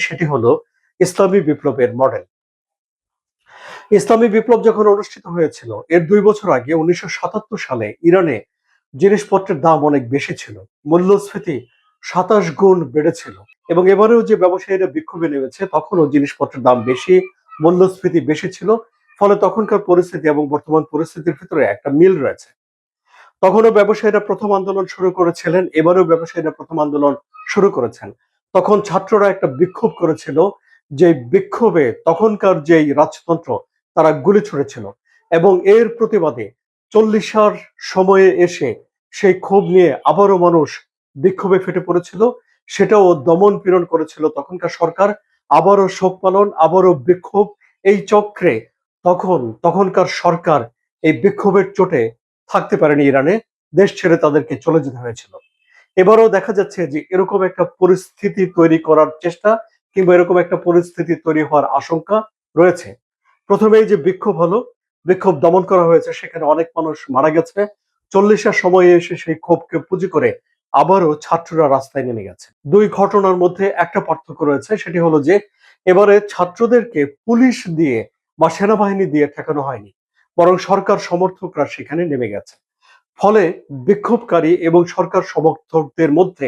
সেটি হলো ইসলামী বিপ্লবের মডেল। ইসলামী বিপ্লব যখন অনুষ্ঠিত হয়েছিল এর 2 বছর আগে 1977 সালে ইরানে জিনিসপত্রের দাম অনেক বেশি ছিল, মূল্যস্ফীতি 27 গুণ বেড়েছিল এবং এবারেও যে ব্যবসায়ীরা বিক্ষোভে নেমেছে তখনও জিনিসপত্রের দাম বেশি, মূল্যস্ফীতি বেশি ছিল। ফলে তখনকার পরিস্থিতি এবং বর্তমান পরিস্থিতির ভিতরে একটা মিল রয়েছে। তখনও ব্যবসায়ীরা প্রথম আন্দোলন শুরু করেছিলেন, এবারেও ব্যবসায়ীরা প্রথম আন্দোলন শুরু করেছেন। তখন ছাত্ররা একটা বিক্ষোভ করেছিল, যে বিক্ষোভে তখনকার যেই রাজতন্ত্র তারা গুলি ছুড়েছিল এবং এর প্রতিবাদে 40-এর সময়ে এসে সেই ক্ষোভ নিয়ে আবারও মানুষ বিক্ষোভে ফেটে পড়েছিল। সেটাও দমন পীড়ন করেছিল তখনকার সরকার। আবারও শোক পালন, আবারও বিক্ষোভ, এই চক্রে তখনকার সরকার এই বিক্ষোভের চোটে থাকতে পারেনি ইরানে, দেশ ছেড়ে তাদেরকে চলে যেতে হয়েছিল। এবারও দেখা যাচ্ছে যে এরকম একটা পরিস্থিতি তৈরি করার চেষ্টা কিংবা এরকম একটা পরিস্থিতি তৈরি হওয়ার আশঙ্কা রয়েছে। প্রথমেই যে বিক্ষোভ হলো, বিক্ষোভ দমন করা হয়েছে, সেখানে অনেক মানুষ মারা গেছে। 40-এর সময়ে এসে সেই ক্ষোভকে পুঁজি করে আবারও ছাত্ররা রাস্তায় নেমে গেছে। দুই ঘটনার মধ্যে একটা পার্থক্য রয়েছে, সেটি হলো যে এবারে ছাত্রদেরকে পুলিশ দিয়ে বা সেনাবাহিনী দিয়ে ঠেকানো হয়নি, বরং সরকার সমর্থকরা সেখানে নেমে গেছে। ফলে বিক্ষোভকারী এবং সরকার সমর্থকদের মধ্যে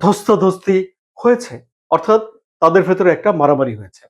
ধস্তাধস্তি হয়েছে, অর্থাৎ তাদের ভেতরে একটা মারামারি হয়েছে।